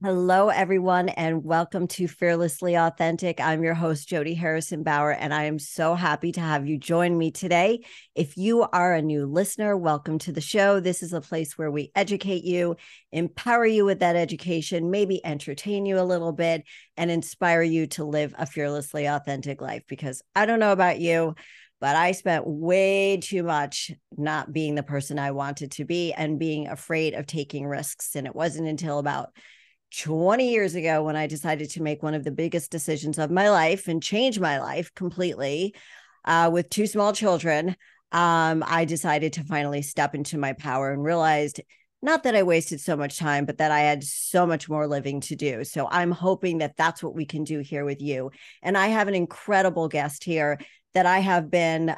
Hello, everyone, and welcome to Fearlessly Authentic. I'm your host, Jodi Harrison Bauer, and I am so happy to have you join me today. If you are a new listener, welcome to the show. This is a place where we educate you, empower you with that education, maybe entertain you a little bit, and inspire you to live a fearlessly authentic life. Because I don't know about you, but I spent way too much not being the person I wanted to be and being afraid of taking risks. And it wasn't until about 20 years ago when I decided to make one of the biggest decisions of my life and change my life completely with two small children. I decided to finally step into my power and realized not that I wasted so much time, but that I had so much more living to do. So I'm hoping that that's what we can do here with you. And I have an incredible guest here that I have been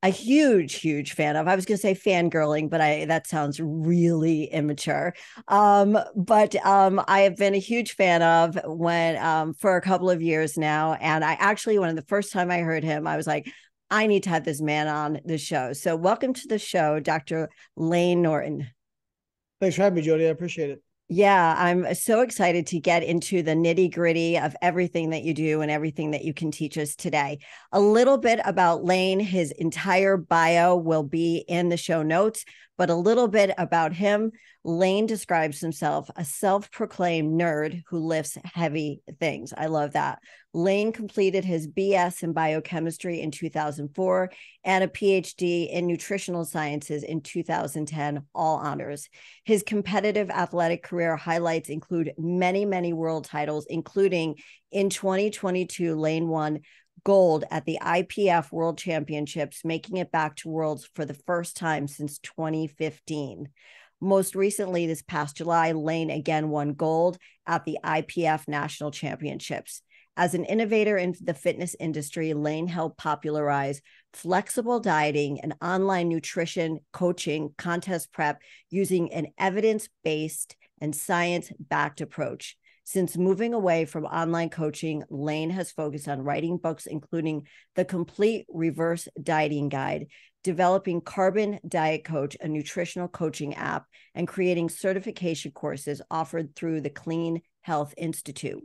a huge fan of. I was going to say fangirling, but that sounds really immature. But I have been a huge fan of when for a couple of years now. And I actually, when the first time I heard him, I was like, I need to have this man on the show. So welcome to the show, Dr. Layne Norton. Thanks for having me, Jodi. I appreciate it. Yeah, I'm so excited to get into the nitty gritty of everything that you do and everything that you can teach us today. A little bit about Layne, his entire bio will be in the show notes, but a little bit about him. Layne describes himself a self-proclaimed nerd who lifts heavy things. I love that. Layne completed his BS in biochemistry in 2004 and a PhD in nutritional sciences in 2010, all honors. His competitive athletic career highlights include many world titles, including in 2022, Layne won gold at the IPF World Championships, making it back to Worlds for the first time since 2015. Most recently, this past July, Layne again won gold at the IPF National Championships. As an innovator in the fitness industry, Layne helped popularize flexible dieting and online nutrition coaching contest prep using an evidence-based and science-backed approach. Since moving away from online coaching, Layne has focused on writing books, including The Complete Reverse Dieting Guide, developing Carbon Diet Coach, a nutritional coaching app, and creating certification courses offered through the Clean Health Institute.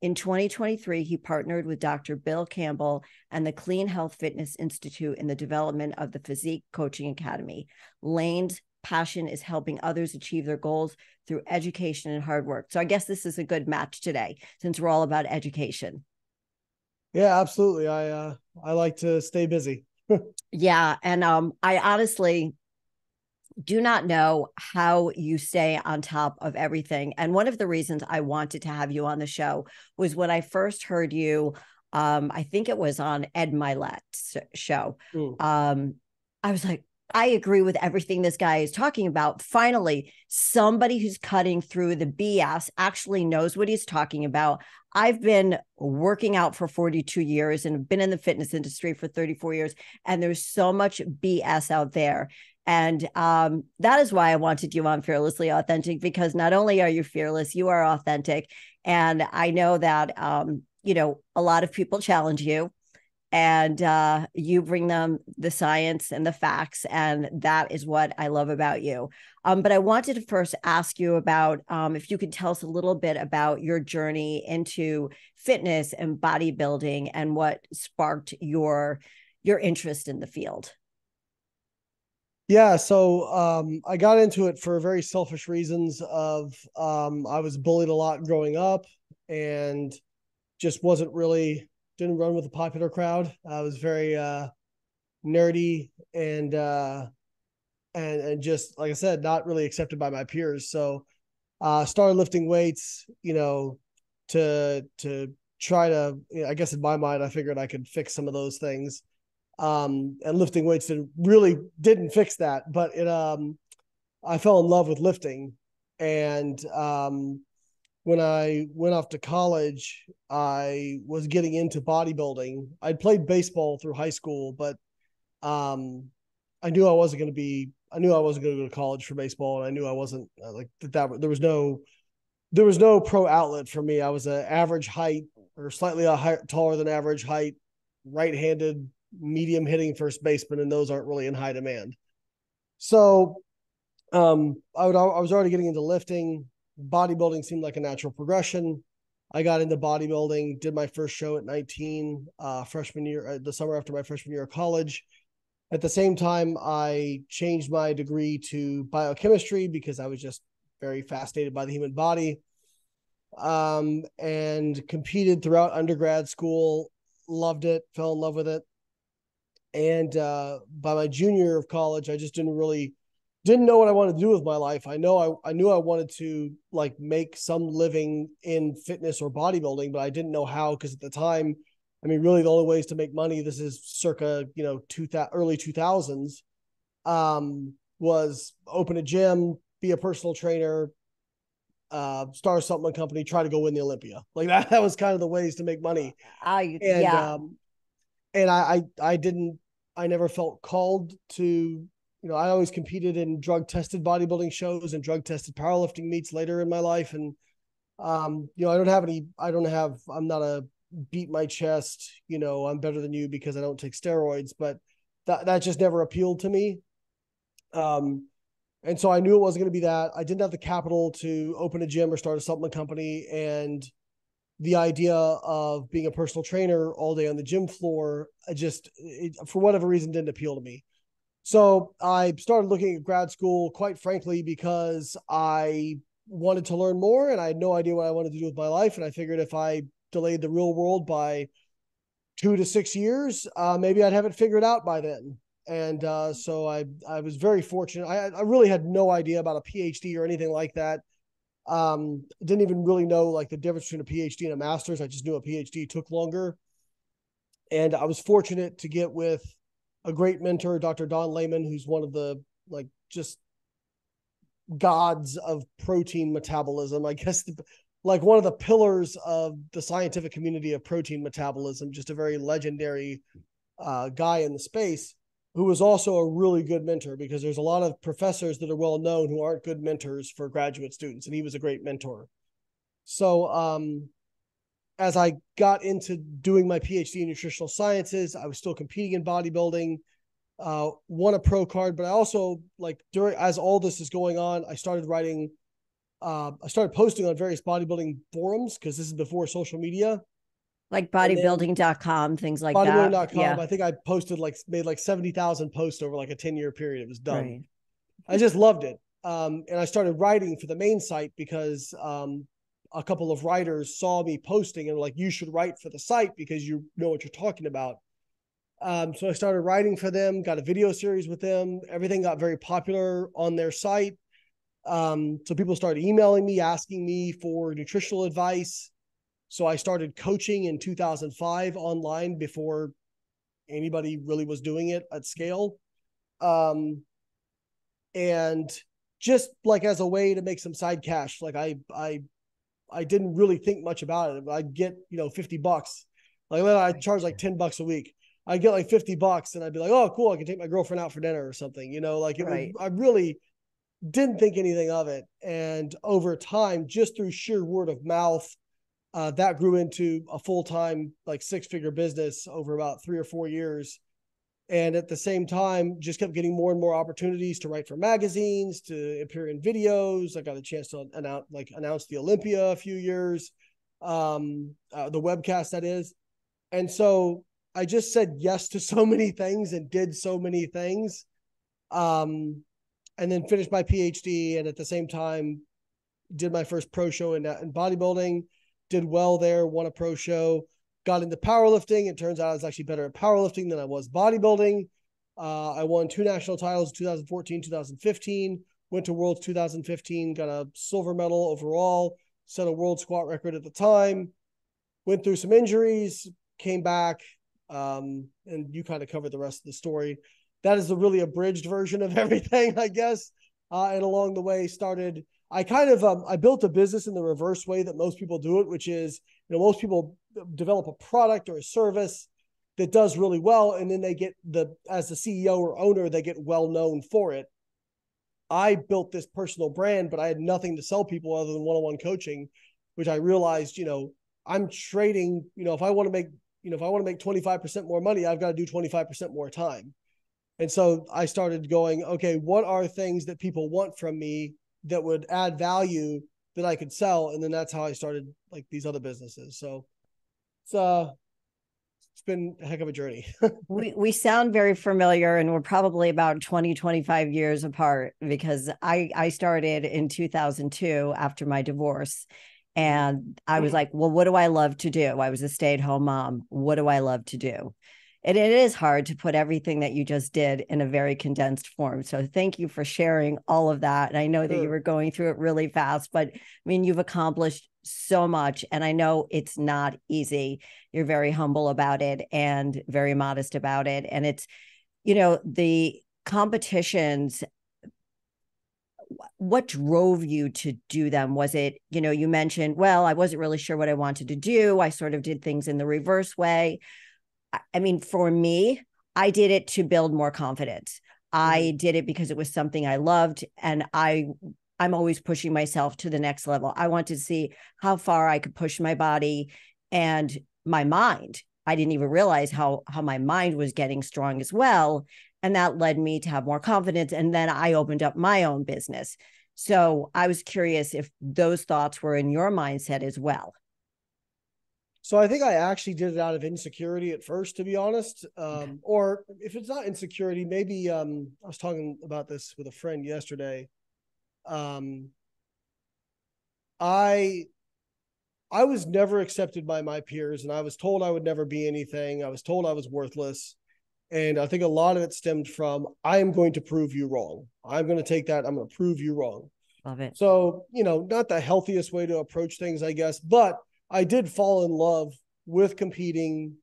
In 2023, he partnered with Dr. Bill Campbell and the Clean Health Fitness Institute in the development of the Physique Coaching Academy. Layne's passion is helping others achieve their goals through education and hard work. So I guess this is a good match today, since we're all about education. Yeah, absolutely. I like to stay busy. Yeah, and I honestly do not know how you stay on top of everything. And one of the reasons I wanted to have you on the show was when I first heard you, I think it was on Ed Milet's show. Mm. I was like, I agree with everything this guy is talking about. Finally, somebody who's cutting through the BS actually knows what he's talking about. I've been working out for 42 years and been in the fitness industry for 34 years, and there's so much BS out there. And that is why I wanted you on Fearlessly Authentic, because not only are you fearless, you are authentic. And I know that, a lot of people challenge you and you bring them the science and the facts. And that is what I love about you. But I wanted to first ask you about if you could tell us a little bit about your journey into fitness and bodybuilding and what sparked your interest in the field. Yeah, so I got into it for very selfish reasons of I was bullied a lot growing up and just wasn't really didn't run with the popular crowd. I was very nerdy and just like I said, not really accepted by my peers. So started lifting weights, to try to, I guess in my mind, I figured I could fix some of those things. And lifting weights didn't fix that, but I fell in love with lifting. And when I went off to college, I was getting into bodybuilding. I'd played baseball through high school, but I knew I wasn't going to be. I knew I wasn't going to go to college for baseball, and I knew I wasn't like that. There was no pro outlet for me. I was an average height or slightly taller than average height, right-handed, medium hitting first baseman, and those aren't really in high demand. So I was already getting into lifting, bodybuilding seemed like a natural progression. I got into bodybuilding, did my first show at 19, freshman year, the summer after my freshman year of college. At the same time, I changed my degree to biochemistry because I was just very fascinated by the human body, and competed throughout undergrad school, loved it, fell in love with it. And by my junior year of college, I just didn't know what I wanted to do with my life. I knew I wanted to like make some living in fitness or bodybuilding, but I didn't know how, because at the time, I mean, really the only ways to make money, this is circa, early 2000s, was open a gym, be a personal trainer, start a supplement company, try to go win the Olympia. Like that was kind of the ways to make money. And Yeah. I never felt called to, I always competed in drug tested bodybuilding shows and drug tested powerlifting meets later in my life. And, I'm not a beat my chest, I'm better than you because I don't take steroids, but that just never appealed to me. And so I knew it wasn't going to be that. I didn't have the capital to open a gym or start a supplement company. And the idea of being a personal trainer all day on the gym floor, for whatever reason, didn't appeal to me. So I started looking at grad school, quite frankly, because I wanted to learn more and I had no idea what I wanted to do with my life. And I figured if I delayed the real world by 2 to 6 years, maybe I'd have it figured out by then. And so I was very fortunate. I really had no idea about a PhD or anything like that. Didn't even really know like the difference between a PhD and a master's. I just knew a PhD took longer. And I was fortunate to get with a great mentor, Dr. Don Layman, who's one of the like just gods of protein metabolism. I guess like one of the pillars of the scientific community of protein metabolism, just a very legendary guy in the space, who was also a really good mentor, because there's a lot of professors that are well known who aren't good mentors for graduate students. And he was a great mentor. So as I got into doing my PhD in nutritional sciences, I was still competing in bodybuilding, won a pro card, but I also as all this is going on, I started posting on various bodybuilding forums, because this is before social media. Like bodybuilding.com, things like that. Bodybuilding.com. Yeah. I think I made like 70,000 posts over like a 10-year period. It was dumb. Right. I just loved it. And I started writing for the main site because a couple of writers saw me posting and were like, you should write for the site because you know what you're talking about. So I started writing for them, got a video series with them. Everything got very popular on their site. So people started emailing me, asking me for nutritional advice. So I started coaching in 2005 online before anybody really was doing it at scale. And just like as a way to make some side cash, like I didn't really think much about it. I'd get, $50. Like I charge like $10 a week. I'd get like $50 and I'd be like, oh, cool, I can take my girlfriend out for dinner or something, like it was, I really didn't think anything of it. And over time, just through sheer word of mouth, that grew into a full-time, like 6-figure business over about 3 or 4 years. And at the same time, just kept getting more and more opportunities to write for magazines, to appear in videos. I got a chance to announce the Olympia a few years, the webcast, that is. And so I just said yes to so many things and did so many things. And then finished my PhD. And at the same time, did my first pro show in bodybuilding, did well there, won a pro show, got into powerlifting. It turns out I was actually better at powerlifting than I was bodybuilding. I won 2 national titles in 2014, 2015, went to Worlds 2015, got a silver medal overall, set a world squat record at the time, went through some injuries, came back, and you kind of covered the rest of the story. That is a really abridged version of everything, I guess. And along the way I built a business in the reverse way that most people do it, which is, most people develop a product or a service that does really well. And then they get as the CEO or owner, they get well known for it. I built this personal brand, but I had nothing to sell people other than one-on-one coaching, which I realized, I'm trading, if I want to make 25% more money, I've got to do 25% more time. And so I started going, okay, what are things that people want from me that would add value that I could sell. And then that's how I started like these other businesses. So it's been a heck of a journey. We sound very familiar, and we're probably about 20, 25 years apart, because I started in 2002 after my divorce. And I was like, well, what do I love to do? I was a stay-at-home mom. What do I love to do? And it is hard to put everything that you just did in a very condensed form. So thank you for sharing all of that. And I know that you were going through it really fast, but I mean, you've accomplished so much. And I know it's not easy. You're very humble about it and very modest about it. And it's, the competitions, what drove you to do them? Was it, you mentioned, well, I wasn't really sure what I wanted to do. I sort of did things in the reverse way. I mean, for me, I did it to build more confidence. I did it because it was something I loved, and I'm always pushing myself to the next level. I wanted to see how far I could push my body and my mind. I didn't even realize how my mind was getting strong as well. And that led me to have more confidence. And then I opened up my own business. So I was curious if those thoughts were in your mindset as well. So I think I actually did it out of insecurity at first, to be honest. Or if it's not insecurity, maybe I was talking about this with a friend yesterday. I was never accepted by my peers, and I was told I would never be anything. I was told I was worthless. And I think a lot of it stemmed from, I am going to prove you wrong. I'm going to take that. I'm going to prove you wrong. Love it. So, not the healthiest way to approach things, I guess, but I did fall in love with competing,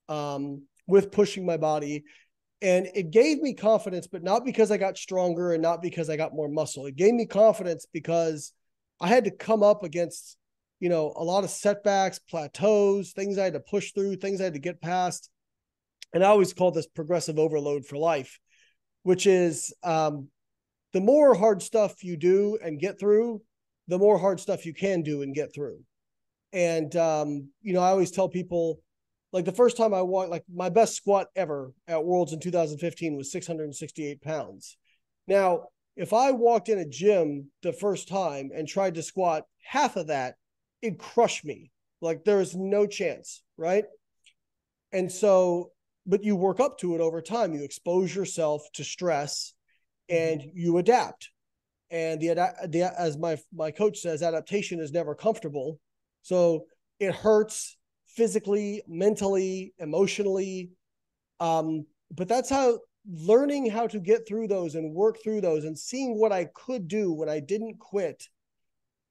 with pushing my body. And it gave me confidence, but not because I got stronger and not because I got more muscle. It gave me confidence because I had to come up against, a lot of setbacks, plateaus, things I had to push through, things I had to get past. And I always call this progressive overload for life, which is the more hard stuff you do and get through, the more hard stuff you can do and get through. And, I always tell people, like the first time I walked, like my best squat ever at Worlds in 2015 was 668 pounds. Now, if I walked in a gym the first time and tried to squat half of that, it'd crush me. Like there is no chance, right? And so, but you work up to it over time. You expose yourself to stress and you adapt. And as my coach says, adaptation is never comfortable. So it hurts physically, mentally, emotionally. But that's how learning how to get through those and work through those and seeing what I could do when I didn't quit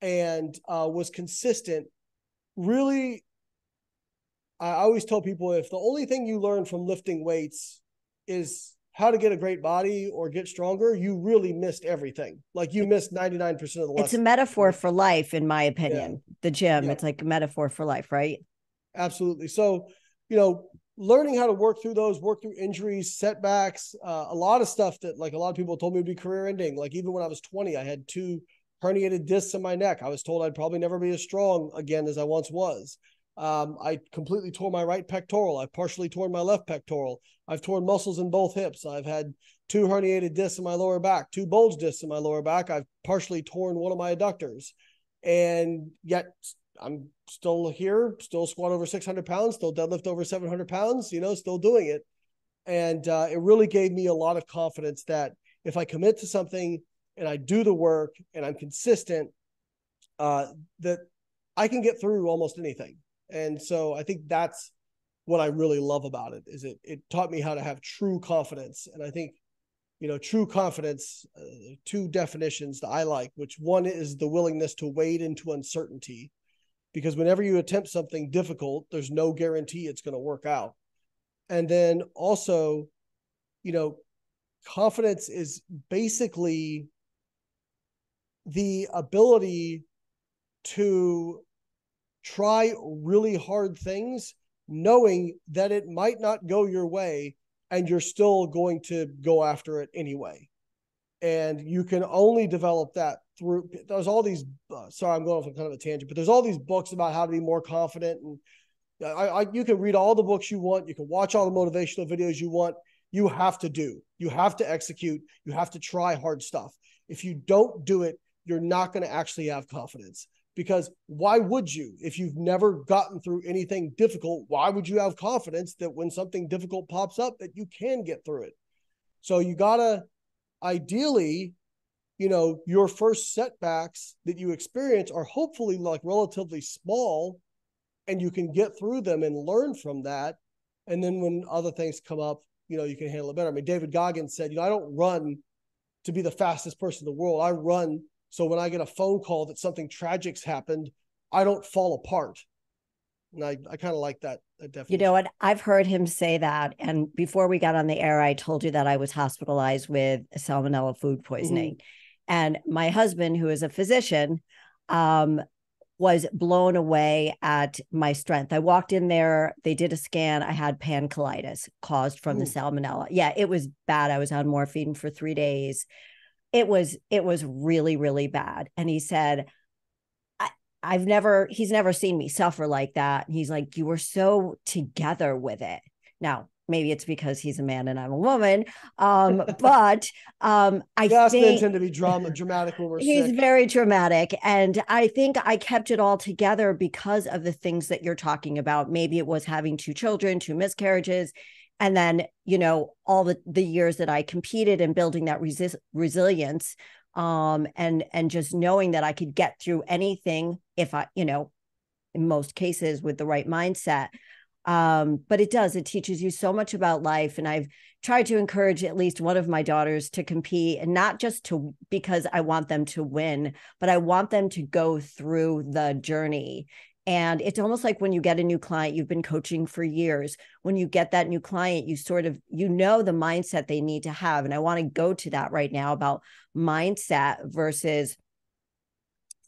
and was consistent. Really, I always tell people, if the only thing you learn from lifting weights is how to get a great body or get stronger, you really missed everything. Like you missed 99% of the lessons. It's a metaphor for life, in my opinion. Yeah. The gym, it's like a metaphor for life, right? Absolutely. So, learning how to work through those, work through injuries, setbacks, a lot of stuff that like a lot of people told me would be career ending. Like even when I was 20, I had 2 herniated discs in my neck. I was told I'd probably never be as strong again as I once was. I completely tore my right pectoral. I've partially torn my left pectoral. I've torn muscles in both hips. I've had 2 herniated discs in my lower back, 2 bulge discs in my lower back. I've partially torn one of my adductors. And yet I'm still here, still squat over 600 pounds, still deadlift over 700 pounds, still doing it. And it really gave me a lot of confidence that if I commit to something and I do the work and I'm consistent, that I can get through almost anything. And so I think that's what I really love about it, is it taught me how to have true confidence. And I think, true confidence, 2 definitions that I like, which one is the willingness to wade into uncertainty, because whenever you attempt something difficult, there's no guarantee it's going to work out. And then also, confidence is basically the ability to try really hard things, knowing that it might not go your way and you're still going to go after it anyway. And you can only develop that through, there's all these, sorry, I'm going off on kind of a tangent, but there's all these books about how to be more confident. And you can read all the books you want. You can watch all the motivational videos you want. You have to execute. You have to try hard stuff. If you don't do it, you're not going to actually have confidence. Because why would you? If you've never gotten through anything difficult, why would you have confidence that when something difficult pops up that you can get through it? So you got to, ideally, your first setbacks that you experience are hopefully like relatively small, and you can get through them and learn from that. And then when other things come up, you can handle it better. I mean, David Goggins said, I don't run to be the fastest person in the world. I run so when I get a phone call that something tragic's happened, I don't fall apart. And I kind of like that definition. You know what? I've heard him say that. And before we got on the air, I told you that I was hospitalized with salmonella food poisoning. Mm-hmm. And my husband, who is a physician, was blown away at my strength. I walked in there, they did a scan. I had pancolitis caused from the salmonella. Yeah, it was bad. I was on morphine for 3 days. It was really, really bad. And he said, he's never seen me suffer like that. And he's like, you were so together with it. Now, maybe it's because he's a man and I'm a woman. But I think men tend to be dramatic when we're he's sick. Very dramatic. And I think I kept it all together because of the things that you're talking about. Maybe it was having 2 children, 2 miscarriages. And then, all the years that I competed and building that resilience, and just knowing that I could get through anything if I, in most cases with the right mindset. But it teaches you so much about life. And I've tried to encourage at least one of my daughters to compete, and not just because I want them to win, but I want them to go through the journey. And it's almost like when you get a new client, you've been coaching for years. When you get that new client, you sort of, the mindset they need to have. And I want to go to that right now about mindset versus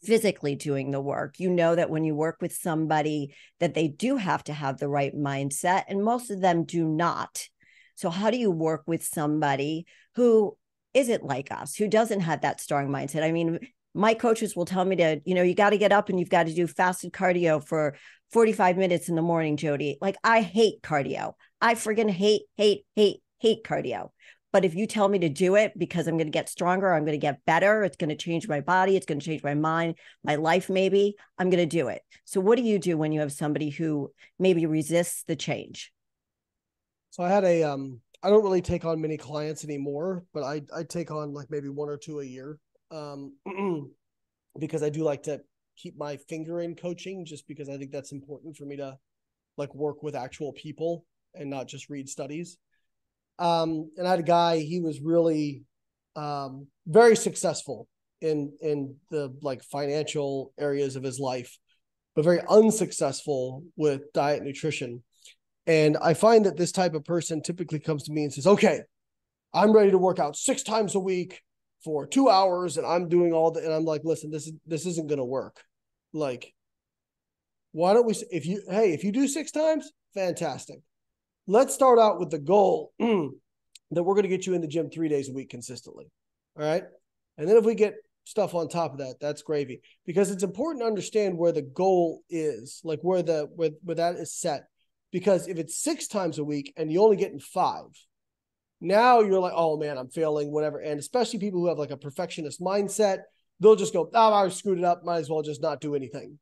physically doing the work. That when you work with somebody that they do have to have the right mindset, and most of them do not. So how do you work with somebody who isn't like us, who doesn't have that strong mindset? I mean, my coaches will tell me to, you got to get up and you've got to do fasted cardio for 45 minutes in the morning, Jodi. Like, I hate cardio. I friggin' hate cardio. But if you tell me to do it because I'm going to get stronger, I'm going to get better, it's going to change my body, it's going to change my mind, my life, maybe, I'm going to do it. So what do you do when you have somebody who maybe resists the change? So I had I don't really take on many clients anymore, but I take on like maybe 1 or 2 a year. Because I do like to keep my finger in coaching, just because I think that's important for me to like work with actual people and not just read studies. And I had a guy, he was really very successful in the like financial areas of his life, but very unsuccessful with diet and nutrition. And I find that this type of person typically comes to me and says, okay, I'm ready to work out 6 times a week for 2 hours, and I'm doing and I'm like, listen, this isn't going to work. Like, why don't we, if you do 6 times, fantastic. Let's start out with the goal that we're going to get you in the gym 3 days a week consistently. All right. And then if we get stuff on top of that, that's gravy, because it's important to understand where the goal is, like where that is set. Because if it's 6 times a week and you only get in 5, now you're like, oh man, I'm failing, whatever. And especially people who have like a perfectionist mindset, they'll just go, oh, I screwed it up. Might as well just not do anything.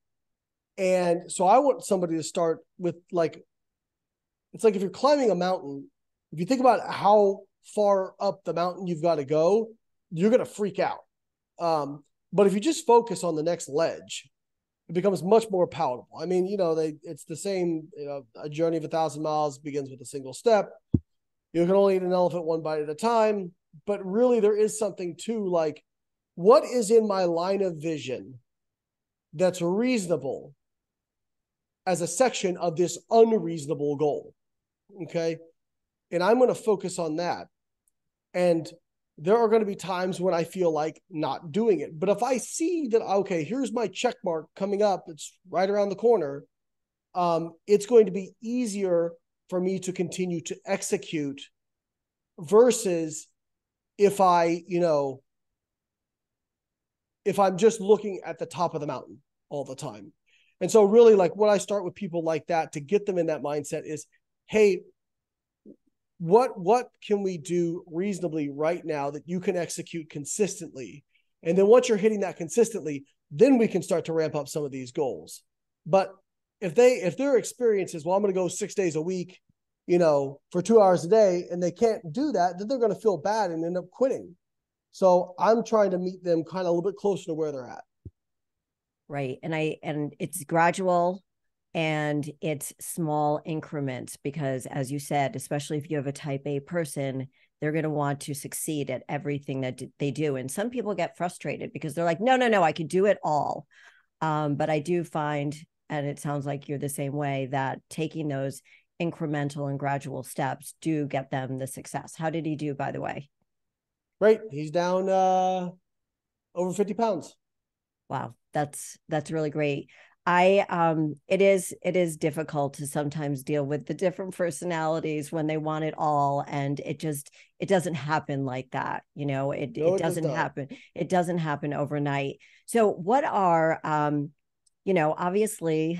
And so I want somebody to start with like, it's like if you're climbing a mountain, if you think about how far up the mountain you've got to go, you're going to freak out. But if you just focus on the next ledge, it becomes much more palatable. I mean, it's the same, a journey of 1,000 miles begins with a single step. You can only eat an elephant 1 bite at a time, but really there is something to like, what is in my line of vision that's reasonable as a section of this unreasonable goal? Okay. And I'm going to focus on that. And there are going to be times when I feel like not doing it. But if I see that, okay, here's my check mark coming up, it's right around the corner, it's going to be easier for me to continue to execute versus if I'm just looking at the top of the mountain all the time. And so really like what I start with people like that to get them in that mindset is, hey, what can we do reasonably right now that you can execute consistently And then once you're hitting that consistently, then we can start to ramp up some of these goals. But if their experience is, well, I'm going to go 6 days a week, for 2 hours a day, and they can't do that, then they're going to feel bad and end up quitting. So I'm trying to meet them kind of a little bit closer to where they're at. Right. And it's gradual and it's small increments, because as you said, especially if you have a type A person, they're going to want to succeed at everything that they do. And some people get frustrated because they're like, no, I could do it all. But I do find, and it sounds like you're the same way, that taking those incremental and gradual steps do get them the success. How did he do, by the way? Great. He's down over 50 pounds. Wow, that's really great. It is difficult to sometimes deal with the different personalities when they want it all, and it doesn't happen like that. No, it it doesn't does not. happen. It doesn't happen overnight. So what are obviously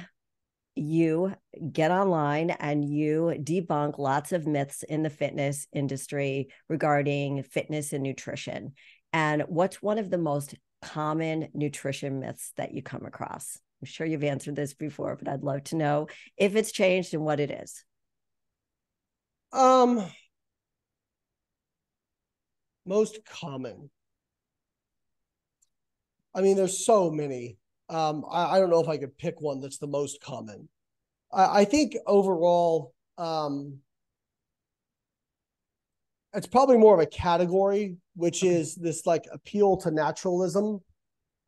you get online and you debunk lots of myths in the fitness industry regarding fitness and nutrition. And what's one of the most common nutrition myths that you come across? I'm sure you've answered this before, but I'd love to know if it's changed and what it is. Most common. I mean, there's so many. I don't know if I could pick one that's the most common. I think overall, it's probably more of a category, which is this like appeal to naturalism,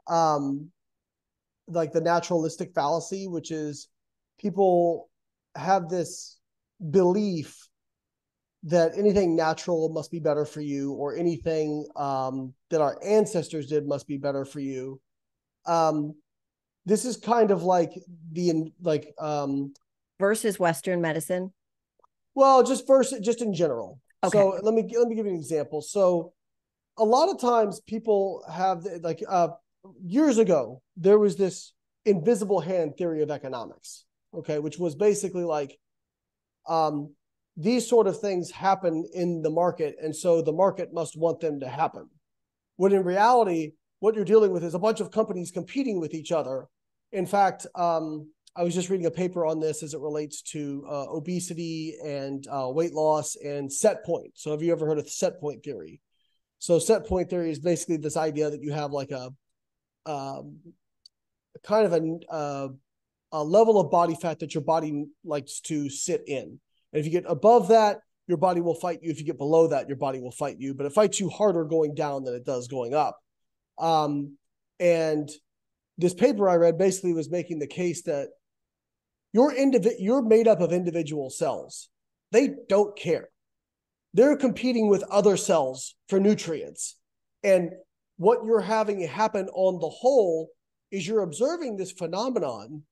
like the naturalistic fallacy, which is people have this belief that anything natural must be better for you, or anything that our ancestors did must be better for you. This is kind of like versus Western medicine. Well, just in general. Okay. So let me give you an example. So a lot of times people have years ago, there was this invisible hand theory of economics, okay, which was basically like these sort of things happen in the market, and so the market must want them to happen. When in reality, what you're dealing with is a bunch of companies competing with each other. In fact, I was just reading a paper on this as it relates to obesity and weight loss and set point. So have you ever heard of set point theory? So set point theory is basically this idea that you have like a kind of a level of body fat that your body likes to sit in. And if you get above that, your body will fight you. If you get below that, your body will fight you. But it fights you harder going down than it does going up. And this paper I read basically was making the case that you're made up of individual cells. They don't care. They're competing with other cells for nutrients. And what you're having happen on the whole is you're observing this phenomenon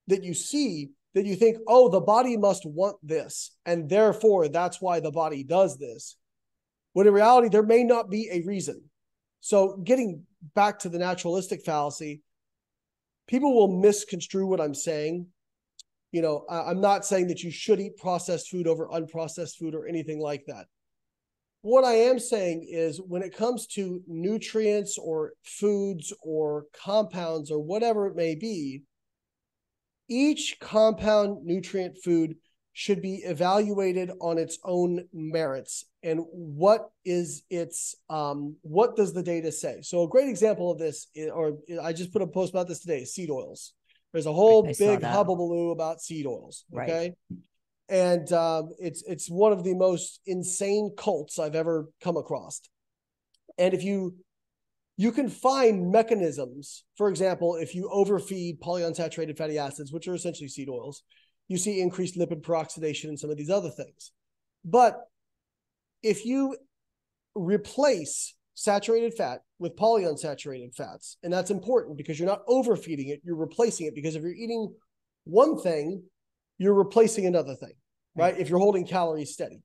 that you see, that you think, oh, the body must want this, and therefore that's why the body does this. When in reality, there may not be a reason. So getting back to the naturalistic fallacy, people will misconstrue what I'm saying. I'm not saying that you should eat processed food over unprocessed food or anything like that. What I am saying is when it comes to nutrients or foods or compounds or whatever it may be, each compound, nutrient, food should be evaluated on its own merits. And what does the data say? So a great example of this, I just put a post about this today, is seed oils. There's a whole big hubbubaloo about seed oils, okay? Right. And it's one of the most insane cults I've ever come across. And if you can find mechanisms, for example, if you overfeed polyunsaturated fatty acids, which are essentially seed oils, you see increased lipid peroxidation and some of these other things. But if you replace saturated fat with polyunsaturated fats, and that's important because you're not overfeeding it, you're replacing it, because if you're eating one thing, you're replacing another thing, right? If you're holding calories steady.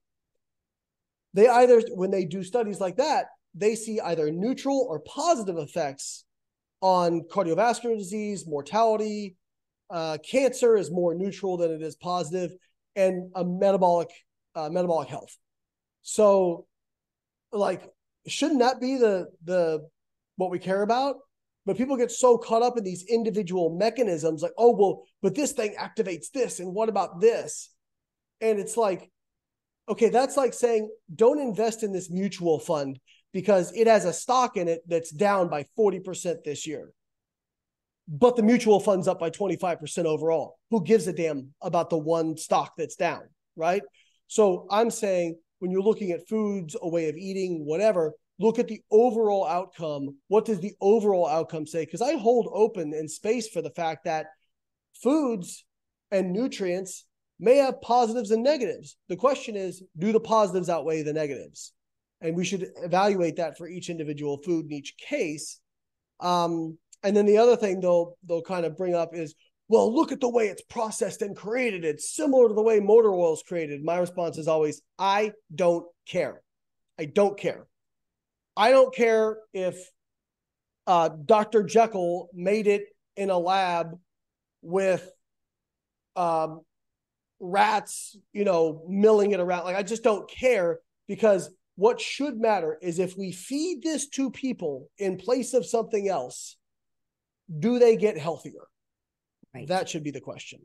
When they do studies like that, they see either neutral or positive effects on cardiovascular disease, mortality. Cancer is more neutral than it is positive, and a metabolic health. So, like, shouldn't that be the what we care about. But people get so caught up in these individual mechanisms, like, oh, well, but this thing activates this, and what about this? And it's like, okay, that's like saying, don't invest in this mutual fund because it has a stock in it that's down by 40% this year. But the mutual fund's up by 25% overall. Who gives a damn about the one stock that's down, right? So I'm saying when you're looking at foods, a way of eating, whatever, look at the overall outcome. What does the overall outcome say? Because I hold open in space for the fact that foods and nutrients may have positives and negatives. The question is, do the positives outweigh the negatives? And we should evaluate that for each individual food in each case. And then the other thing they'll kind of bring up is, well, look at the way it's processed and created. It's similar to the way motor oil is created. My response is always, I don't care. I don't care. I don't care if Dr. Jekyll made it in a lab with rats, milling it around. Like, I just don't care, because what should matter is if we feed this to people in place of something else, do they get healthier? Right. That should be the question.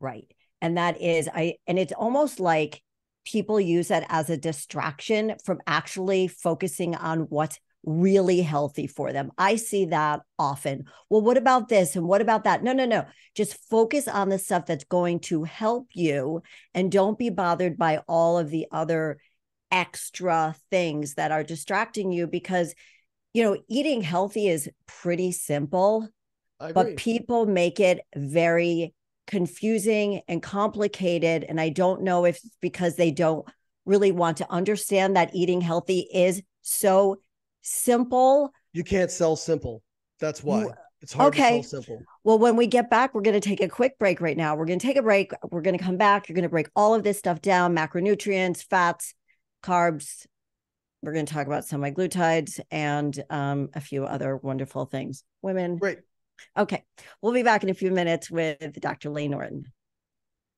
Right. And that is, and it's almost like people use that as a distraction from actually focusing on what's really healthy for them. I see that often. Well, what about this? And what about that? No. Just focus on the stuff that's going to help you, and don't be bothered by all of the other extra things that are distracting you, because, eating healthy is pretty simple, but people make it very confusing and complicated. And I don't know if it's because they don't really want to understand that eating healthy is so simple. You can't sell simple. That's why. It's hard to sell simple. Well, when we get back, we're going to take a quick break right now. We're going to take a break. We're going to come back. You're going to break all of this stuff down: macronutrients, fats, carbs. We're going to talk about semaglutides and a few other wonderful things. Women. Great. Okay. We'll be back in a few minutes with Dr. Layne Norton.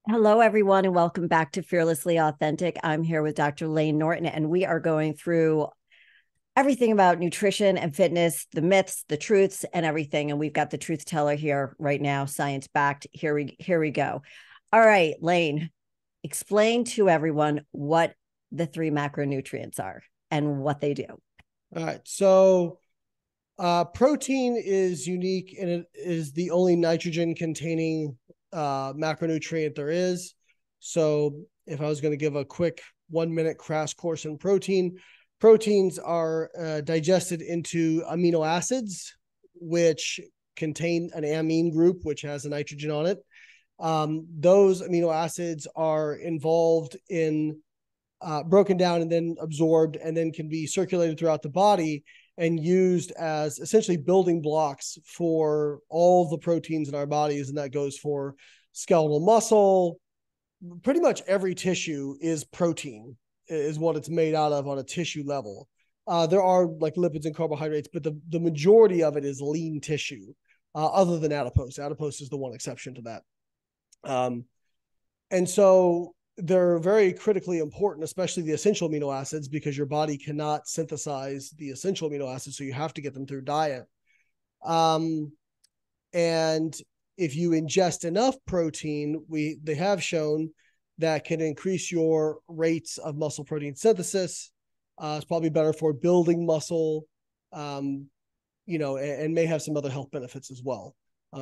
Hello, everyone, and welcome back to Fearlessly Authentic. I'm here with Dr. Layne Norton, and we are going through everything about nutrition and fitness, the myths, the truths, and everything. And we've got the truth teller here right now, science backed. Here we go. All right, Layne, explain to everyone what the 3 macronutrients are and what they do. All right. So protein is unique, and it is the only nitrogen containing macronutrient there is. So if I was going to give a quick 1-minute crash course in proteins are digested into amino acids, which contain an amine group, which has a nitrogen on it. Those amino acids are involved in broken down and then absorbed, and then can be circulated throughout the body and used as essentially building blocks for all the proteins in our bodies. And that goes for skeletal muscle. Pretty much every tissue is protein, is what it's made out of on a tissue level. There are like lipids and carbohydrates, but the majority of it is lean tissue, other than adipose. Adipose is the one exception to that. And so they're very critically important, especially the essential amino acids, because your body cannot synthesize the essential amino acids, so you have to get them through diet. And if you ingest enough protein, they have shown that can increase your rates of muscle protein synthesis. It's probably better for building muscle, and may have some other health benefits as well,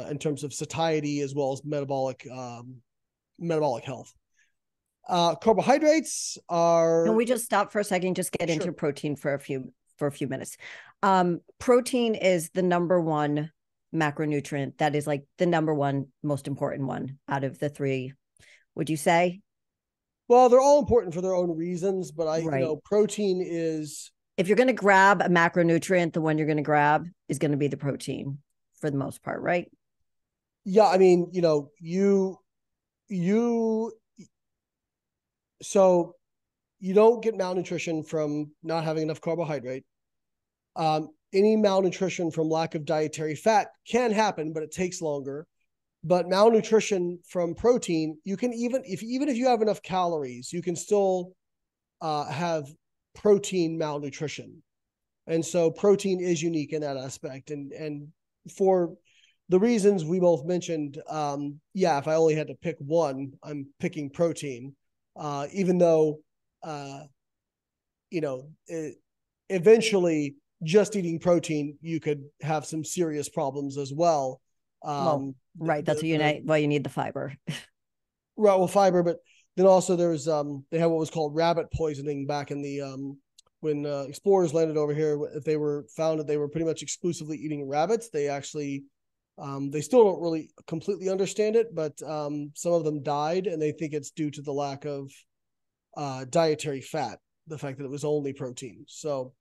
in terms of satiety as well as metabolic health. Carbohydrates are. Can we just stop for a second? Just get into protein for a few minutes. Protein is the number one macronutrient. That is like the number one most important one out of the 3. Would you say? Well, they're all important for their own reasons, but protein is. If you're going to grab a macronutrient, the one you're going to grab is going to be the protein for the most part, right? Yeah, I mean, so you don't get malnutrition from not having enough carbohydrate. Any malnutrition from lack of dietary fat can happen, but it takes longer. But malnutrition from protein, you can even if you have enough calories, you can still have protein malnutrition. And so protein is unique in that aspect. And for the reasons we both mentioned, if I only had to pick one, I'm picking protein, even though, eventually just eating protein, you could have some serious problems as well. Well, right. That's why you need the fiber. Right. Well, fiber, but then also there's they had what was called rabbit poisoning back in the when explorers landed over here. If they were found that they were pretty much exclusively eating rabbits, they actually they still don't really completely understand it, but some of them died, and they think it's due to the lack of dietary fat, the fact that it was only protein. So,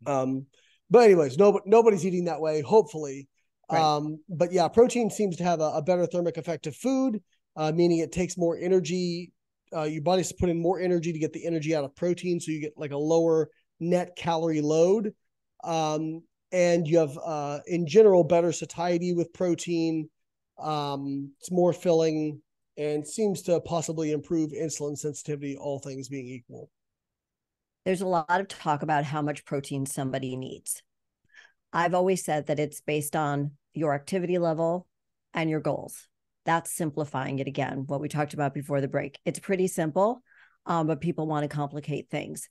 but anyways, nobody's eating that way, hopefully. Right. But yeah, protein seems to have a better thermic effect of food, meaning it takes more energy. Your body's putting more energy to get the energy out of protein, so you get like a lower net calorie load. And you have, in general, better satiety with protein. It's more filling and seems to possibly improve insulin sensitivity, all things being equal. There's a lot of talk about how much protein somebody needs. I've always said that it's based on your activity level and your goals. That's simplifying it again, what we talked about before the break. It's pretty simple, but people want to complicate things.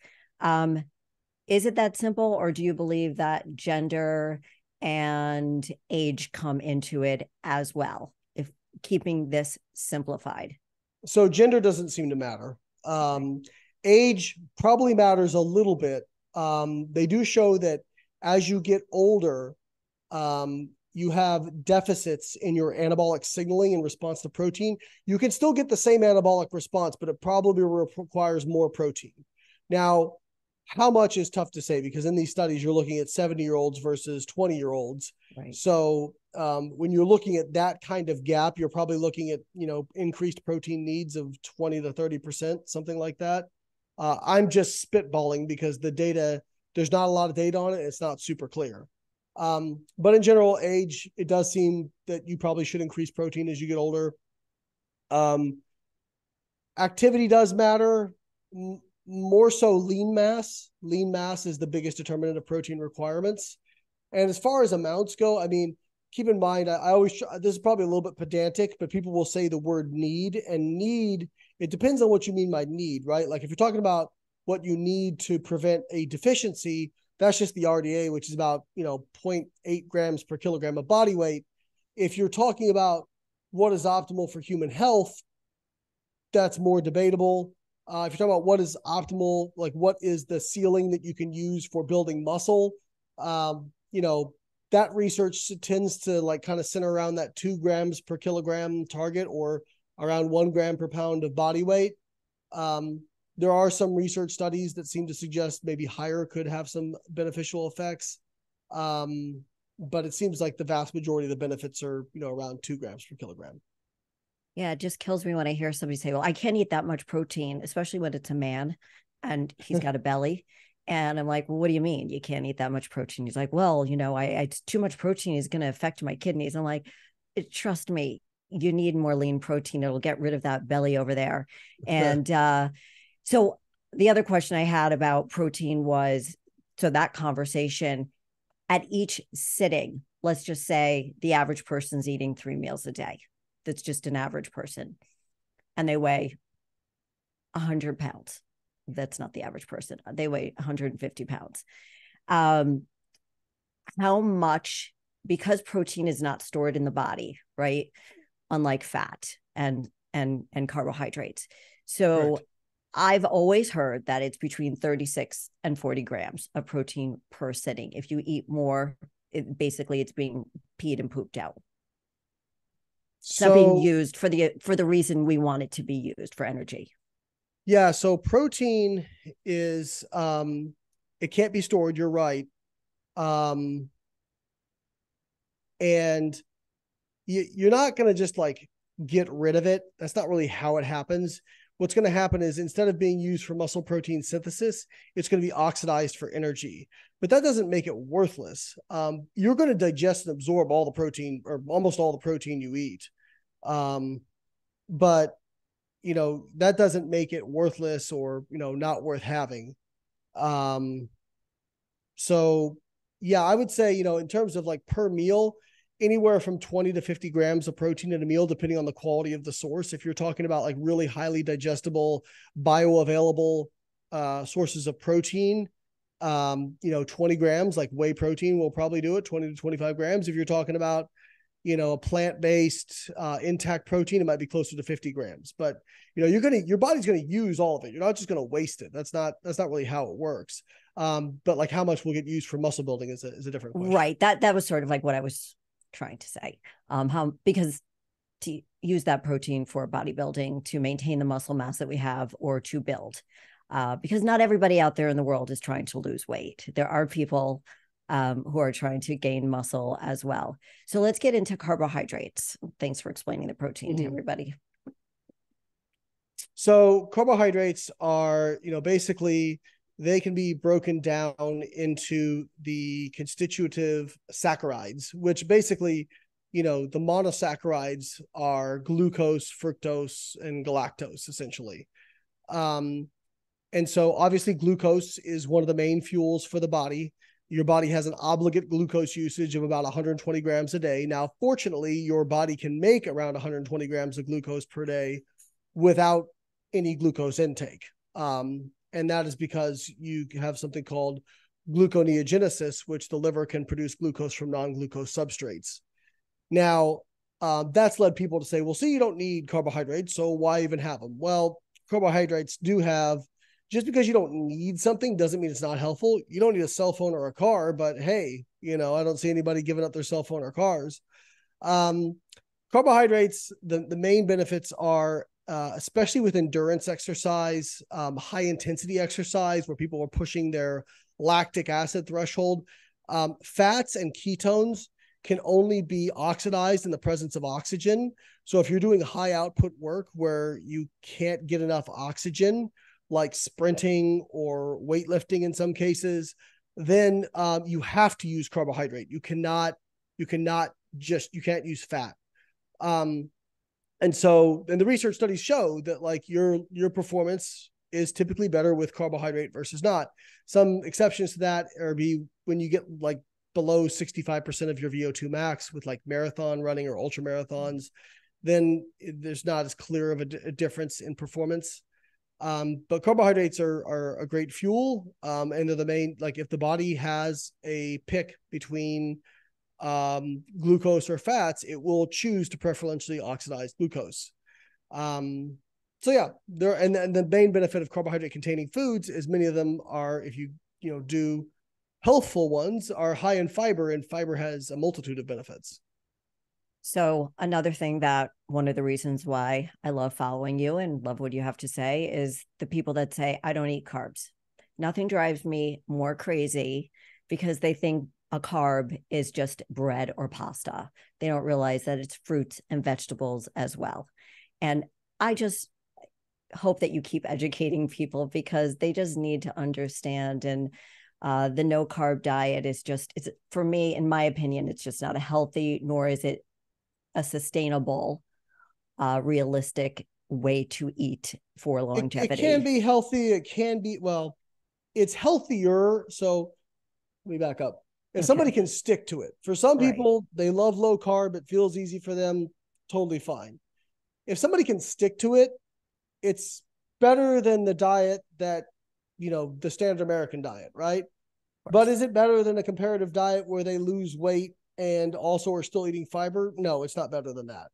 Is it that simple, or do you believe that gender and age come into it as well, if keeping this simplified? So gender doesn't seem to matter. Age probably matters a little bit. They do show that as you get older, you have deficits in your anabolic signaling in response to protein. You can still get the same anabolic response, but it probably requires more protein. Now, how much is tough to say, because in these studies, you're looking at 70-year-olds versus 20-year-olds. Right. So when you're looking at that kind of gap, you're probably looking at, increased protein needs of 20 to 30%, something like that. I'm just spitballing because there's not a lot of data on it. It's not super clear. But in general, age, it does seem that you probably should increase protein as you get older. Activity does matter. More so lean mass. Lean mass is the biggest determinant of protein requirements. And as far as amounts go, I mean, keep in mind, I always, this is probably a little bit pedantic, but people will say the word need, and need, it depends on what you mean by need, right? Like if you're talking about what you need to prevent a deficiency, that's just the RDA, which is about, 0.8 grams per kilogram of body weight. If you're talking about what is optimal for human health, that's more debatable. If you're talking about what is optimal, like what is the ceiling that you can use for building muscle, that research tends to like kind of center around that 2 grams per kilogram target, or around 1 gram per pound of body weight. There are some research studies that seem to suggest maybe higher could have some beneficial effects. But it seems like the vast majority of the benefits are, around 2 grams per kilogram. Yeah, it just kills me when I hear somebody say, well, I can't eat that much protein, especially when it's a man and he's got a belly. And I'm like, well, what do you mean you can't eat that much protein? He's like, well, it's too much protein is going to affect my kidneys. I'm like, trust me, you need more lean protein. It'll get rid of that belly over there. And so the other question I had about protein was, so that conversation at each sitting, let's just say the average person's eating 3 meals a day. That's just an average person, and they weigh 100 pounds. That's not the average person. They weigh 150 pounds. How much, because protein is not stored in the body, right? Unlike fat and carbohydrates. So right. I've always heard that it's between 36 and 40 grams of protein per sitting. If you eat more, basically it's being peed and pooped out. It's not being used for the reason we want it to be used, for energy. Yeah. So protein is, it can't be stored. You're right. And you're not going to just like get rid of it. That's not really how it happens. What's going to happen is, instead of being used for muscle protein synthesis, it's going to be oxidized for energy, but that doesn't make it worthless. You're going to digest and absorb all the protein, or almost all the protein you eat. But that doesn't make it worthless or, not worth having. So yeah, I would say, in terms of like per meal, anywhere from 20 to 50 grams of protein in a meal, depending on the quality of the source. If you're talking about like really highly digestible, bioavailable sources of protein, 20 grams, like whey protein will probably do it, 20 to 25 grams. If you're talking about, a plant-based intact protein, it might be closer to 50 grams. But your body's gonna use all of it. You're not just gonna waste it. That's not really how it works. But like how much will get used for muscle building is a different question. Right. That was sort of like what I was trying to say. Because to use that protein for bodybuilding to maintain the muscle mass that we have or to build. Because not everybody out there in the world is trying to lose weight. There are people who are trying to gain muscle as well. So let's get into carbohydrates. Thanks for explaining the protein to everybody. So carbohydrates are, basically they can be broken down into the constitutive saccharides, which basically, the monosaccharides are glucose, fructose, and galactose, essentially. And so obviously glucose is one of the main fuels for the body. Your body has an obligate glucose usage of about 120 grams a day. Now, fortunately, your body can make around 120 grams of glucose per day without any glucose intake. And that is because you have something called gluconeogenesis, which the liver can produce glucose from non-glucose substrates. Now, that's led people to say, well, see, you don't need carbohydrates, so why even have them? Well, carbohydrates do have, just because you don't need something doesn't mean it's not helpful. You don't need a cell phone or a car, but hey, I don't see anybody giving up their cell phone or cars. Carbohydrates, the main benefits are, especially with endurance exercise, high intensity exercise where people are pushing their lactic acid threshold. Fats and ketones can only be oxidized in the presence of oxygen. So if you're doing high output work where you can't get enough oxygen, like sprinting or weightlifting in some cases, then you have to use carbohydrate. You can't use fat. And the research studies show that like your performance is typically better with carbohydrate versus not. Some exceptions to that are when you get like below 65% of your VO2 max with like marathon running or ultra marathons, then there's not as clear of a difference in performance. But carbohydrates are a great fuel. And they're the main, like if the body has a pick between glucose or fats, it will choose to preferentially oxidize glucose. So yeah, and the main benefit of carbohydrate containing foods is many of them are, if you do healthful ones, are high in fiber, and fiber has a multitude of benefits. So another thing that one of the reasons why I love following you and love what you have to say is the people that say, I don't eat carbs. Nothing drives me more crazy because they think a carb is just bread or pasta. They don't realize that it's fruits and vegetables as well. And I just hope that you keep educating people because they just need to understand. And the no carb diet is it's for me, in my opinion, it's just not a healthy, nor is it a sustainable, realistic way to eat for longevity. It can be healthy. It can be, well, it's healthier. So let me back up. If somebody can stick to it, for some people, they love low carb. It feels easy for them. Totally fine. If somebody can stick to it, it's better than the diet that, the standard American diet, right? But is it better than a comparative diet where they lose weight and also are still eating fiber? No, it's not better than that.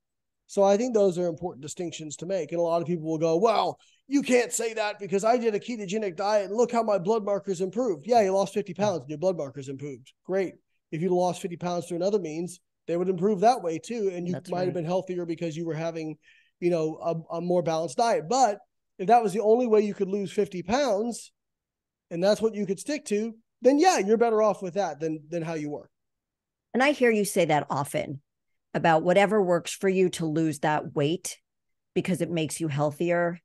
So I think those are important distinctions to make. And a lot of people will go, well, you can't say that because I did a ketogenic diet and look how my blood markers improved. Yeah, you lost 50 pounds and your blood markers improved. Great. If you lost 50 pounds through another means, they would improve that way too. And you might have been healthier because you were having, a more balanced diet. But if that was the only way you could lose 50 pounds and that's what you could stick to, then yeah, you're better off with that than how you were. And I hear you say that often about whatever works for you to lose that weight because it makes you healthier,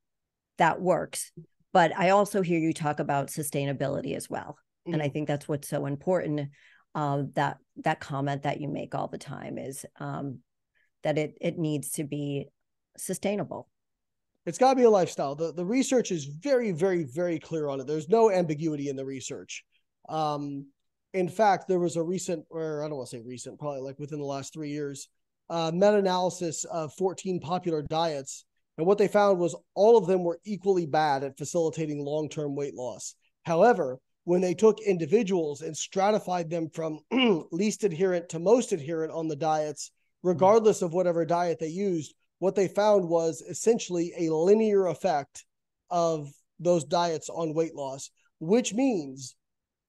that works. But I also hear you talk about sustainability as well. Mm-hmm. And I think that's what's so important. That comment that you make all the time is that it needs to be sustainable. It's got to be a lifestyle. The research is very, very, very clear on it. There's no ambiguity in the research. In fact, there was a recent, or I don't want to say recent, probably like within the last 3 years, meta-analysis of 14 popular diets. And what they found was all of them were equally bad at facilitating long-term weight loss. However, when they took individuals and stratified them from least adherent to most adherent on the diets, regardless of whatever diet they used, what they found was essentially a linear effect of those diets on weight loss, which means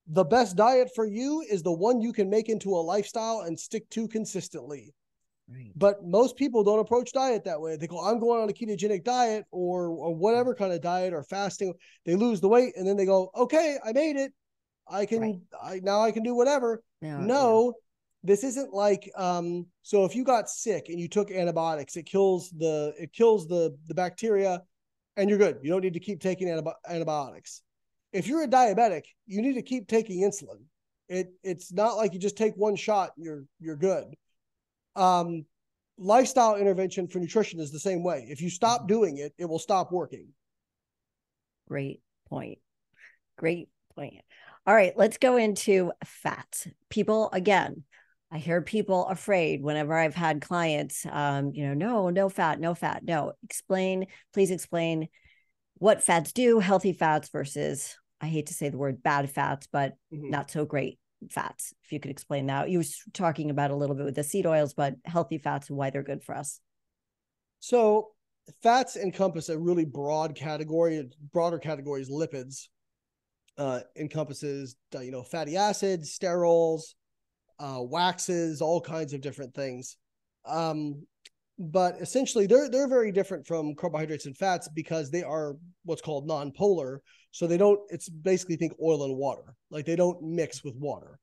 the best diet for you is the one you can make into a lifestyle and stick to consistently. Right. But most people don't approach diet that way. They go, I'm going on a ketogenic diet or whatever kind of diet or fasting. They lose the weight and then they go, okay, I made it. Now I can do whatever. No, this isn't like, so if you got sick and you took antibiotics, it kills the bacteria and you're good. You don't need to keep taking antibiotics. If you're a diabetic, you need to keep taking insulin. It's not like you just take one shot and you're good. Lifestyle intervention for nutrition is the same way. If you stop doing it, it will stop working. Great point. Great point. All right, let's go into fats. People, again, I hear people afraid whenever I've had clients, no fat, no fat. No, please explain what fats do, healthy fats versus, I hate to say the word bad fats, but not so great fats. If you could explain that. You were talking about a little bit with the seed oils, but healthy fats and why they're good for us. So fats encompass a really broad category. Broader category is lipids. Encompasses, fatty acids, sterols, waxes, all kinds of different things. But essentially they're very different from carbohydrates and fats because they are what's called non-polar. So it's basically think oil and water. Like they don't mix with water.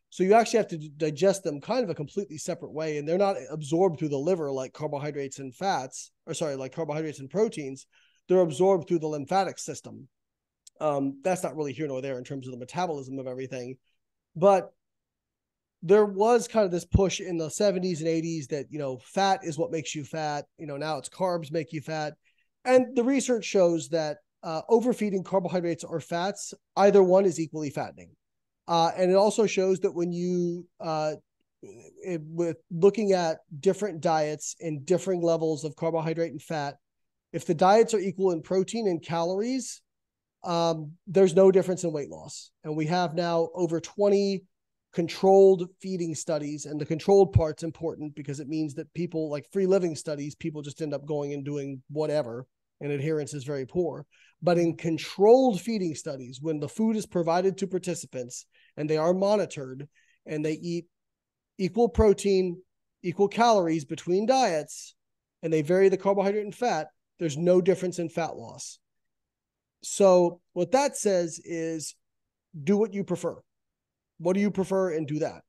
So you actually have to digest them kind of a completely separate way. And they're not absorbed through the liver like carbohydrates and like carbohydrates and proteins. They're absorbed through the lymphatic system. That's not really here nor there in terms of the metabolism of everything. But there was kind of this push in the 70s and 80s that, fat is what makes you fat. Now it's carbs make you fat. And the research shows that overfeeding carbohydrates or fats, either one is equally fattening. And it also shows that when you, with looking at different diets and differing levels of carbohydrate and fat, if the diets are equal in protein and calories, there's no difference in weight loss. And we have now over 20 controlled feeding studies, and the controlled part's important because it means that people, like free living studies, people just end up going and doing whatever, and adherence is very poor. But in controlled feeding studies, when the food is provided to participants and they are monitored and they eat equal protein, equal calories between diets, and they vary the carbohydrate and fat, there's no difference in fat loss. So what that says is do what you prefer. What do you prefer and do that?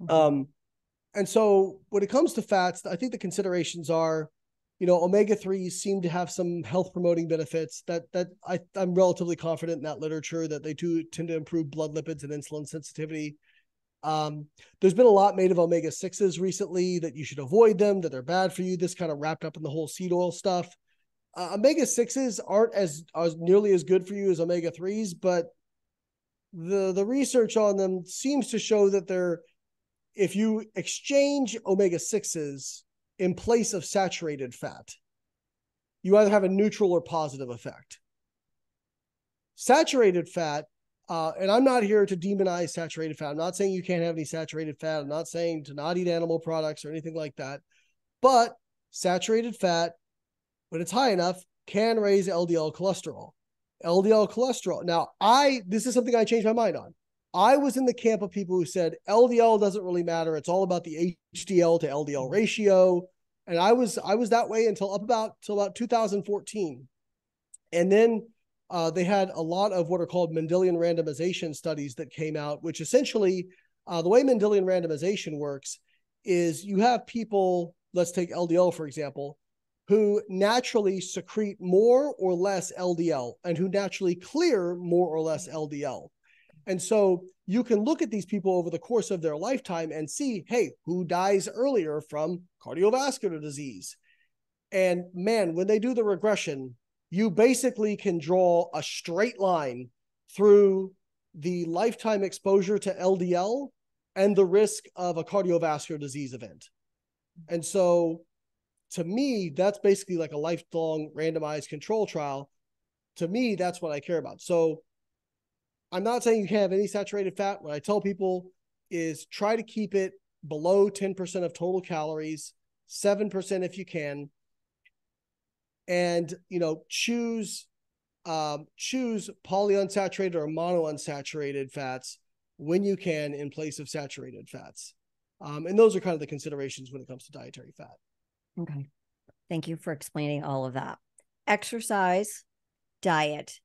And so when it comes to fats, I think the considerations are, omega-3s seem to have some health promoting benefits that I'm relatively confident in that literature that they do tend to improve blood lipids and insulin sensitivity. There's been a lot made of omega-6s recently that you should avoid them, that they're bad for you. This kind of wrapped up in the whole seed oil stuff. Omega-6s aren't as nearly as good for you as omega-3s, but the research on them seems to show that if you exchange omega-6s in place of saturated fat, you either have a neutral or positive effect. Saturated fat, and I'm not here to demonize saturated fat. I'm not saying you can't have any saturated fat. I'm not saying to not eat animal products or anything like that. But saturated fat, when it's high enough, can raise LDL cholesterol. LDL cholesterol. Now, this is something I changed my mind on. I was in the camp of people who said LDL doesn't really matter. It's all about the HDL to LDL ratio. And I was that way until about 2014. And then they had a lot of what are called Mendelian randomization studies that came out, which essentially the way Mendelian randomization works is you have people, let's take LDL, for example, who naturally secrete more or less LDL and who naturally clear more or less LDL. And so you can look at these people over the course of their lifetime and see, hey, who dies earlier from cardiovascular disease? And man, when they do the regression, you basically can draw a straight line through the lifetime exposure to LDL and the risk of a cardiovascular disease event. And so to me, that's basically like a lifelong randomized control trial. To me, that's what I care about. So I'm not saying you can't have any saturated fat. What I tell people is try to keep it below 10% of total calories, 7% if you can. And, choose polyunsaturated or monounsaturated fats when you can in place of saturated fats. And those are kind of the considerations when it comes to dietary fat. Okay. Thank you for explaining all of that. Exercise, diet.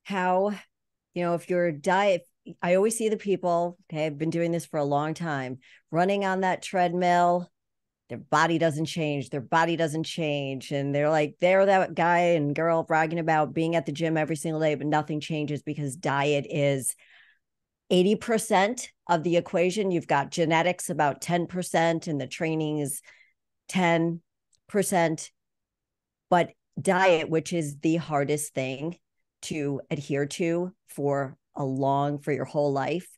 How, if your diet, I always see the people, okay, I've been doing this for a long time, running on that treadmill, their body doesn't change. And they're that guy and girl bragging about being at the gym every single day, but nothing changes because diet is 80% of the equation. You've got genetics about 10%, and the training is 10%. But diet, which is the hardest thing to adhere to for your whole life,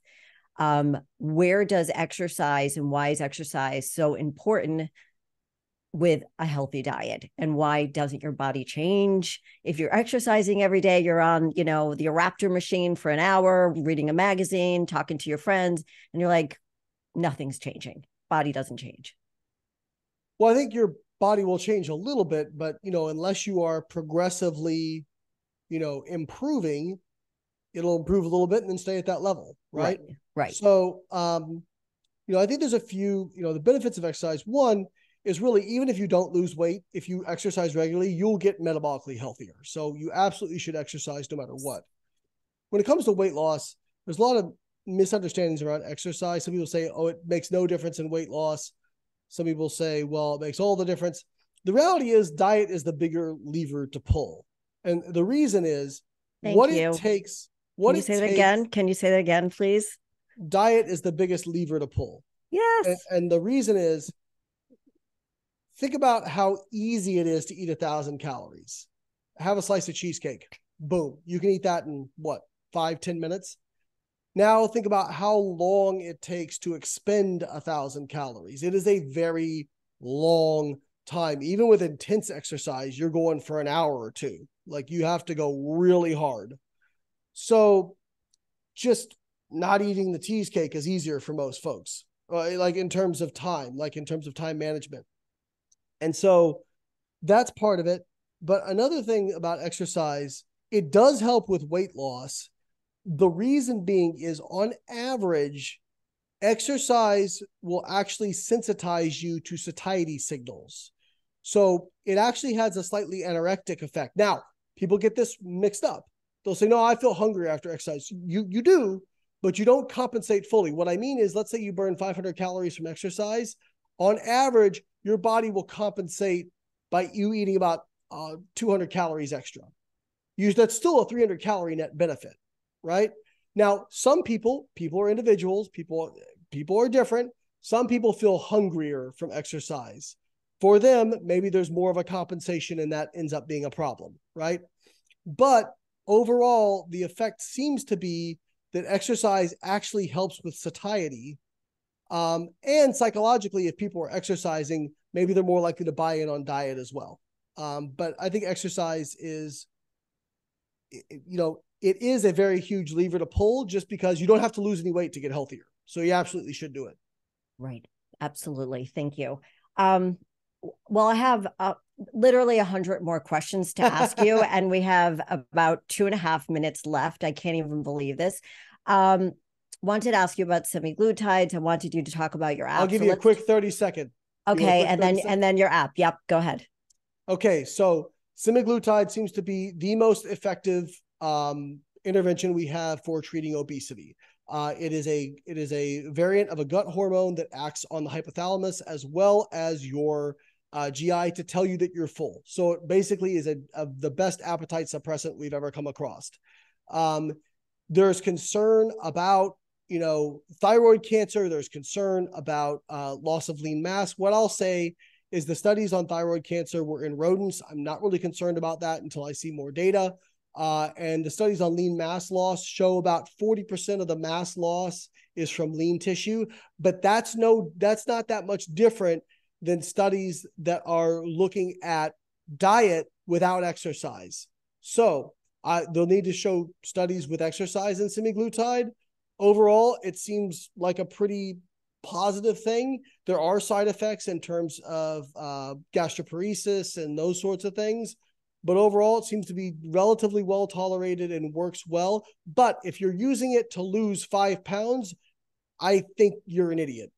where does exercise and why is exercise so important with a healthy diet? And why doesn't your body change? If you're exercising every day, you're on, the Raptor machine for an hour, reading a magazine, talking to your friends, and you're like, nothing's changing. Body doesn't change. Well, I think your body will change a little bit, but, unless you are progressively, improving, it'll improve a little bit and then stay at that level. Right. So, I think there's a few, the benefits of exercise. One is really, even if you don't lose weight, if you exercise regularly, you'll get metabolically healthier. So you absolutely should exercise no matter what. When it comes to weight loss, there's a lot of misunderstandings around exercise. Some people say, oh, it makes no difference in weight loss. Some people say, well, it makes all the difference. The reality is diet is the bigger lever to pull. And the reason is it takes. Can you say that again? Can you say that again, please? Diet is the biggest lever to pull. Yes. And the reason is, think about how easy it is to eat 1,000 calories. Have a slice of cheesecake. Boom. You can eat that in 5-10 minutes? Now think about how long it takes to expend 1,000 calories. It is a very long time. Even with intense exercise, you're going for an hour or two. Like, you have to go really hard. So just not eating the cheesecake is easier for most folks, like in terms of time management. And so that's part of it. But another thing about exercise, it does help with weight loss. The reason being is, on average, exercise will actually sensitize you to satiety signals. So it actually has a slightly anorectic effect. Now, people get this mixed up. They'll say, no, I feel hungry after exercise. You do, but you don't compensate fully. What I mean is, let's say you burn 500 calories from exercise. On average, your body will compensate by you eating about 200 calories extra. That's still a 300 calorie net benefit, right? Now, some people are individuals, people are different. Some people feel hungrier from exercise. For them, maybe there's more of a compensation and that ends up being a problem, right? But overall, the effect seems to be that exercise actually helps with satiety. And psychologically, if people are exercising, maybe they're more likely to buy in on diet as well. But I think exercise is, it is a very huge lever to pull, just because you don't have to lose any weight to get healthier. So you absolutely should do it. Right. Absolutely. Thank you. Well, I have literally 100 more questions to ask you, and we have about 2.5 minutes left. I can't even believe this. Wanted to ask you about semaglutides. I wanted you to talk about your app. I'll give you a quick 30-second. Okay, and then your app. Yep, go ahead. Okay, so semaglutide seems to be the most effective intervention we have for treating obesity. It is a variant of a gut hormone that acts on the hypothalamus as well as your GI to tell you that you're full. So it basically is the best appetite suppressant we've ever come across. There's concern about thyroid cancer. There's concern about loss of lean mass. What I'll say is the studies on thyroid cancer were in rodents. I'm not really concerned about that until I see more data. And the studies on lean mass loss show about 40% of the mass loss is from lean tissue, but that's not that much different than studies that are looking at diet without exercise. So they'll need to show studies with exercise and semaglutide. Overall, it seems like a pretty positive thing. There are side effects in terms of gastroparesis and those sorts of things. But overall, it seems to be relatively well tolerated and works well. But if you're using it to lose 5 pounds, I think you're an idiot.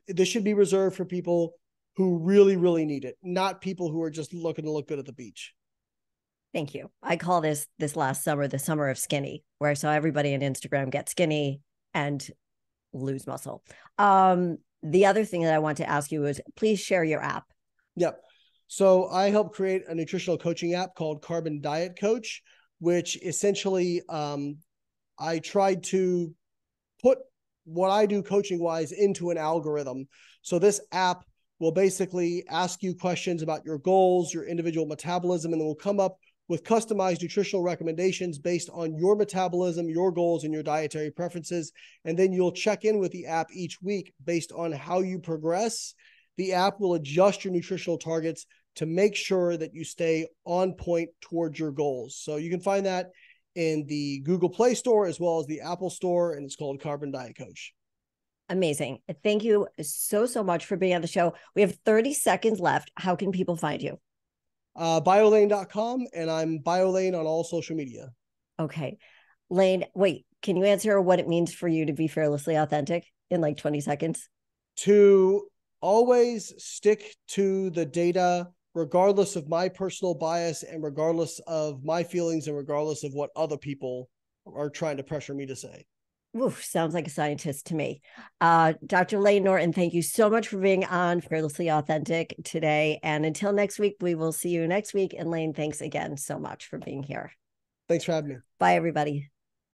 This should be reserved for people who really, really need it, not people who are just looking to look good at the beach. Thank you. I call this last summer the summer of skinny, where I saw everybody on Instagram get skinny and lose muscle. The other thing that I want to ask you is please share your app. Yep. So I helped create a nutritional coaching app called Carbon Diet Coach, which essentially I tried to put what I do coaching wise into an algorithm. So this app will basically ask you questions about your goals, your individual metabolism, and it will come up with customized nutritional recommendations based on your metabolism, your goals, and your dietary preferences. And then you'll check in with the app each week based on how you progress. The app will adjust your nutritional targets to make sure that you stay on point towards your goals. So you can find that in the Google Play Store as well as the Apple Store, and it's called Carbon Diet Coach. Amazing. Thank you so much for being on the show. We have 30 seconds left. How can people find you? Biolane.com, and I'm Biolane on all social media. Okay. Lane, wait, can you answer what it means for you to be fearlessly authentic in like 20 seconds? To always stick to the data, regardless of my personal bias and regardless of my feelings and regardless of what other people are trying to pressure me to say. Oof, sounds like a scientist to me. Dr. Layne Norton, thank you so much for being on Fearlessly Authentic today. And until next week, we will see you next week. And Layne, thanks again so much for being here. Thanks for having me. Bye, everybody.